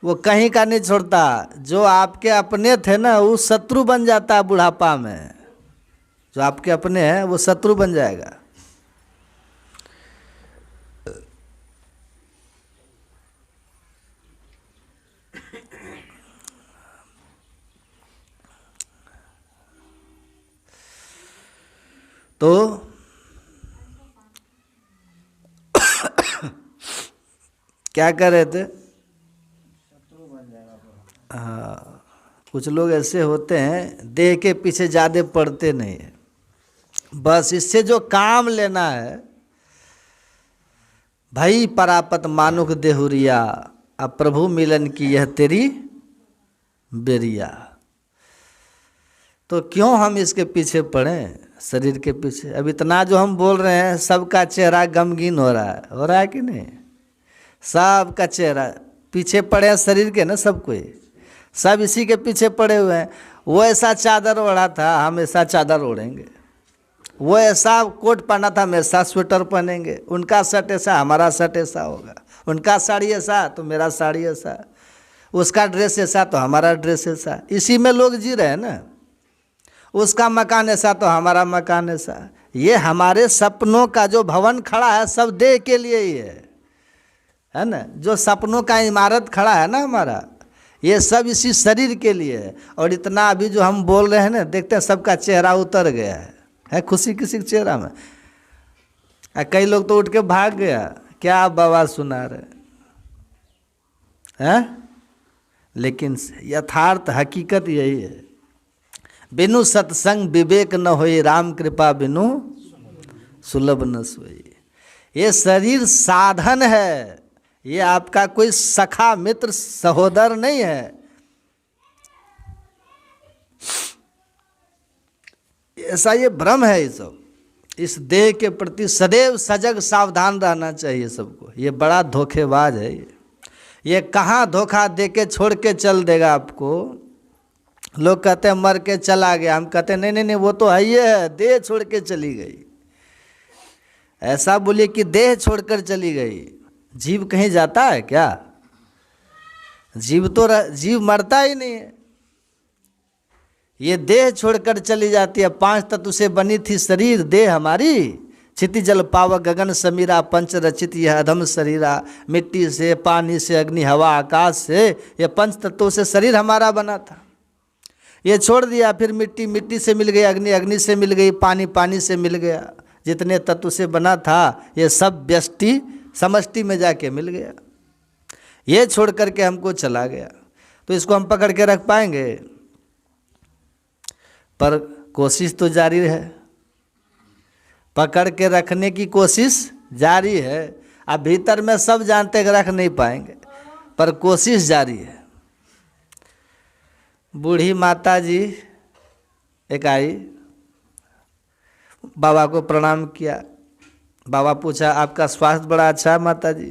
वो कहीं का नहीं छोड़ता। जो आपके अपने थे ना वो शत्रु बन जाता है बुढ़ापा में, जो आपके अपने हैं वो शत्रु बन जाएगा। तो क्या कर रहे थे? हाँ, कुछ लोग ऐसे होते हैं देह के पीछे ज़्यादा पड़ते नहीं है, बस इससे जो काम लेना है, भाई परापत मानुख देहुरिया, अब प्रभु मिलन की यह तेरी बेरिया। तो क्यों हम इसके पीछे पड़े, शरीर के पीछे? अब इतना जो हम बोल रहे हैं, सबका चेहरा गमगीन हो रहा है कि नहीं? सबका चेहरा पीछे पड़े हैं शरीर के ना, सब कोई, सब इसी के पीछे पड़े हुए हैं। वो ऐसा चादर ओढ़ा था, हम ऐसा चादर ओढ़ेंगे। वो ऐसा कोट पहना था, हम ऐसा स्वेटर पहनेंगे। उनका शर्ट ऐसा, हमारा शर्ट ऐसा होगा। उनका साड़ी ऐसा तो मेरा साड़ी ऐसा, उसका ड्रेस ऐसा तो हमारा ड्रेस ऐसा। इसी में लोग जी रहे हैं ना। उसका मकान ऐसा तो हमारा मकान ऐसा। ये हमारे सपनों का जो भवन खड़ा है सब देह के लिए ही है ना। जो सपनों का इमारत खड़ा है ना हमारा, ये सब इसी शरीर के लिए है। और इतना अभी जो हम बोल रहे हैं ना, देखते हैं सबका चेहरा उतर गया है खुशी किसी के चेहरा में। कई लोग तो उठ के भाग गया, क्या आप बाबा सुना रहे हैं? लेकिन यथार्थ हकीकत यही है, बिनु सत्संग विवेक न होई, राम कृपा बिनु सुलभ न सोई। ये शरीर साधन है, ये आपका कोई सखा मित्र सहोदर नहीं है। ऐसा ये भ्रम है। ये सब इस देह के प्रति सदैव सजग सावधान रहना चाहिए सबको। ये बड़ा धोखेबाज है। ये कहाँ धोखा दे के छोड़ के चल देगा आपको। लोग कहते हैं मर के चला गया, हम कहते हैं नहीं नहीं नहीं, वो तो है ही है, देह छोड़ के चली गई। ऐसा बोलिए कि देह छोड़कर चली गई। जीव कहीं जाता है क्या? जीव मरता ही नहीं है। ये देह छोड़कर चली जाती है। 5 तत्व से बनी थी शरीर देह हमारी, क्षिति जल पावक गगन समीरा, पंच रचित यह अधम शरीरा। मिट्टी से, पानी से, अग्नि हवा आकाश से, ये 5 तत्वों से शरीर हमारा बना था। ये छोड़ दिया, फिर मिट्टी मिट्टी से मिल गई, अग्नि अग्नि से मिल गई, पानी पानी से मिल गया। जितने तत्व से बना था ये सब व्यष्टि समष्टि में जाके मिल गया। ये छोड़ करके हमको चला गया, तो इसको हम पकड़ के रख पाएंगे? पर कोशिश तो जारी है, पकड़ के रखने की कोशिश जारी है। अब भीतर में सब जानते कि रख नहीं पाएंगे, पर कोशिश जारी है। बूढ़ी माता जी एक आई, बाबा को प्रणाम किया। बाबा पूछा आपका स्वास्थ्य बड़ा अच्छा है माता जी?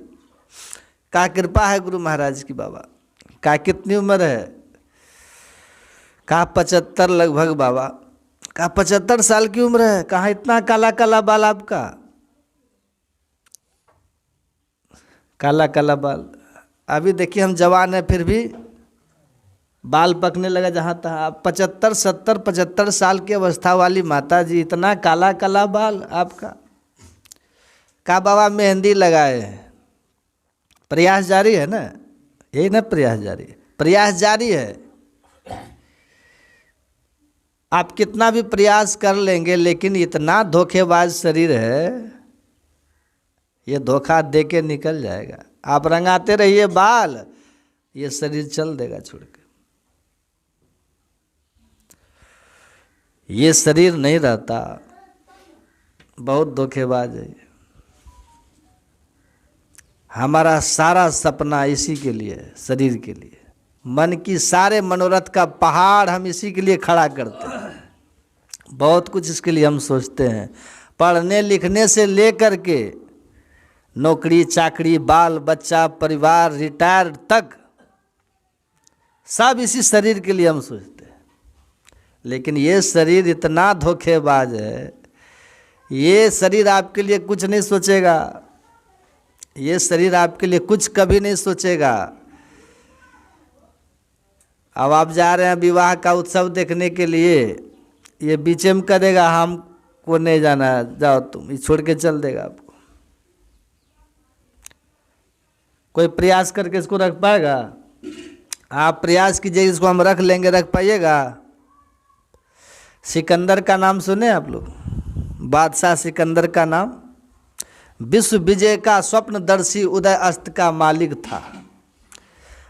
क्या कृपा है गुरु महाराज की बाबा। क्या कितनी उम्र है? कहा 75 लगभग बाबा। कहा 75 साल की उम्र है? कहाँ इतना काला काला बाल आपका? काला काला बाल। अभी देखिए हम जवान हैं फिर भी बाल पकने लगा जहाँ तहाँ। 75 70 75 साल की अवस्था वाली माता जी, इतना काला काला बाल आपका? कहा बाबा मेहंदी लगाए हैं। प्रयास जारी है ना, यही ना प्रयास जारी है, प्रयास जारी है। आप कितना भी प्रयास कर लेंगे, लेकिन इतना धोखेबाज शरीर है, ये धोखा दे के निकल जाएगा। आप रंगाते रहिए बाल, ये शरीर चल देगा छोड़ के। ये शरीर नहीं रहता, बहुत धोखेबाज है। हमारा सारा सपना इसी के लिए है, शरीर के लिए। मन की सारे मनोरथ का पहाड़ हम इसी के लिए खड़ा करते हैं। बहुत कुछ इसके लिए हम सोचते हैं, पढ़ने लिखने से लेकर के नौकरी चाकरी, बाल बच्चा, परिवार, रिटायर तक, सब इसी शरीर के लिए हम सोचते हैं। लेकिन ये शरीर इतना धोखेबाज है, ये शरीर आपके लिए कुछ नहीं सोचेगा। ये शरीर आपके लिए कुछ कभी नहीं सोचेगा। अब आप जा रहे हैं विवाह का उत्सव देखने के लिए, ये बीचे में करेगा हमको नहीं जाना है, जाओ तुम, ये छोड़ के चल देगा आपको। कोई प्रयास करके इसको रख पाएगा? आप प्रयास कीजिए, इसको हम रख लेंगे, रख पाइएगा? सिकंदर का नाम सुने आप लोग? बादशाह सिकंदर का नाम। विश्व विजय का स्वप्नदर्शी उदय अस्त का मालिक था।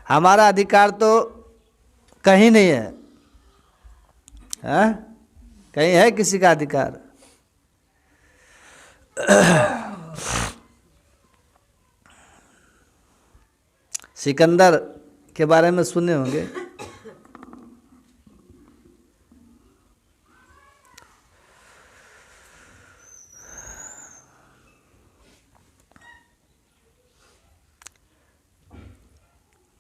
हमारा अधिकार तो कहीं नहीं है, कहीं है किसी का अधिकार? सिकंदर के बारे में सुने होंगे।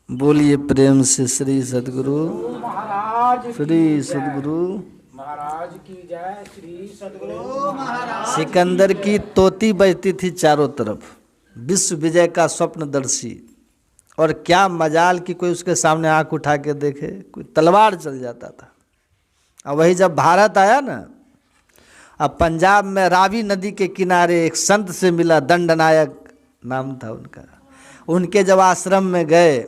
बोलिए प्रेम से श्री सद्गुरु महाराज, श्री सद्गुरु महाराज की जय, श्री सद्गुरु महाराज। सिकंदर की तोती बजती थी चारों तरफ, विश्व विजय का स्वप्नदर्शी। और क्या मजाल कि कोई उसके सामने आंख उठा के देखे, कोई तलवार चल जाता था। और वही जब भारत आया ना, अब पंजाब में रावी नदी के किनारे एक संत से मिला, दंडनायक नाम था उनका। उनके जब आश्रम में गए,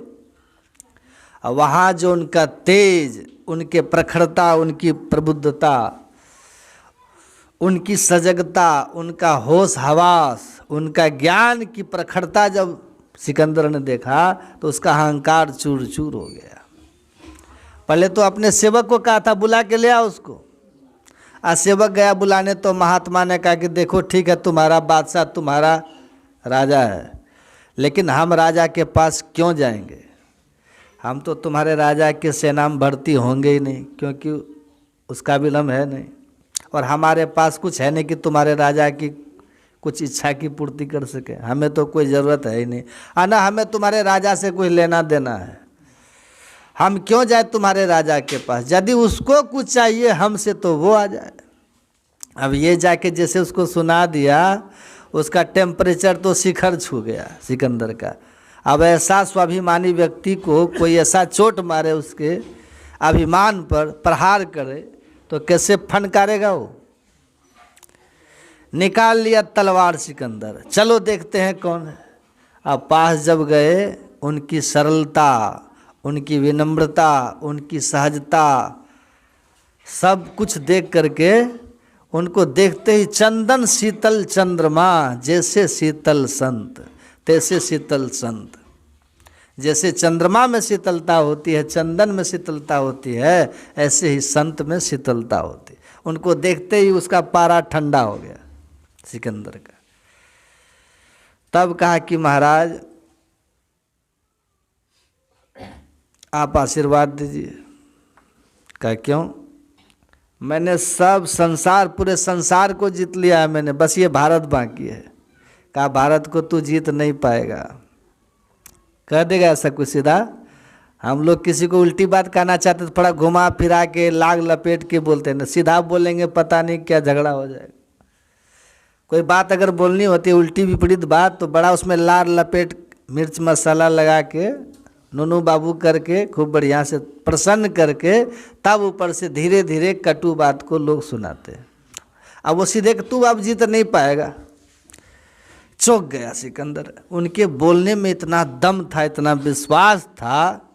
और वहाँ जो उनका तेज, उनके प्रखरता, उनकी प्रबुद्धता, उनकी सजगता, उनका होश हवास, उनका ज्ञान की प्रखरता जब सिकंदर ने देखा तो उसका अहंकार चूर चूर हो गया। पहले तो अपने सेवक को कहा था बुला के ले आओ उसको। आज सेवक गया बुलाने तो महात्मा ने कहा कि देखो ठीक है, तुम्हारा बादशाह तुम्हारा राजा है, लेकिन हम राजा के पास क्यों जाएंगे? हम तो तुम्हारे राजा के सेना में भर्ती होंगे ही नहीं, क्योंकि उसका विलम्ब है नहीं, और हमारे पास कुछ है नहीं कि तुम्हारे राजा की कुछ इच्छा की पूर्ति कर सके। हमें तो कोई ज़रूरत है ही नहीं, ना हमें तुम्हारे राजा से कोई लेना देना है। हम क्यों जाए तुम्हारे राजा के पास? यदि उसको कुछ चाहिए हमसे तो वो आ जाए। अब ये जाके जैसे उसको सुना दिया, उसका टेम्परेचर तो शिखर छू गया सिकंदर का। अब ऐसा स्वाभिमानी व्यक्ति को कोई ऐसा चोट मारे, उसके अभिमान पर प्रहार करे, तो कैसे फनकारेगा वो? निकाल लिया तलवार सिकंदर, चलो देखते हैं कौन है। अब पास जब गए, उनकी सरलता, उनकी विनम्रता, उनकी सहजता, सब कुछ देख करके, उनको देखते ही चंदन शीतल चंद्रमा, जैसे शीतल संत तैसे शीतल संत। जैसे चंद्रमा में शीतलता होती है, चंदन में शीतलता होती है, ऐसे ही संत में शीतलता होती है। उनको देखते ही उसका पारा ठंडा हो गया सिकंदर का। तब कहा कि महाराज आप आशीर्वाद दीजिए। कहा क्यों? मैंने सब संसार, पूरे संसार को जीत लिया है मैंने, बस ये भारत बाकी है। कहा भारत को तू जीत नहीं पाएगा। कह देगा ऐसा कुछ सीधा? हम लोग किसी को उल्टी बात कहना चाहते तो थोड़ा घुमा फिरा के लाग लपेट के बोलते हैं ना, सीधा बोलेंगे पता नहीं क्या झगड़ा हो जाएगा। कोई बात अगर बोलनी होती है उल्टी विपरीत बात, तो बड़ा उसमें लार लपेट मिर्च मसाला लगा के नूनू बाबू करके खूब बढ़िया से प्रसन्न करके, तब ऊपर से धीरे धीरे कटु बात को लोग सुनाते हैं। अब वो सीधे कि तू अब जीत नहीं पाएगा। चौंक गया सिकंदर। उनके बोलने में इतना दम था, इतना विश्वास था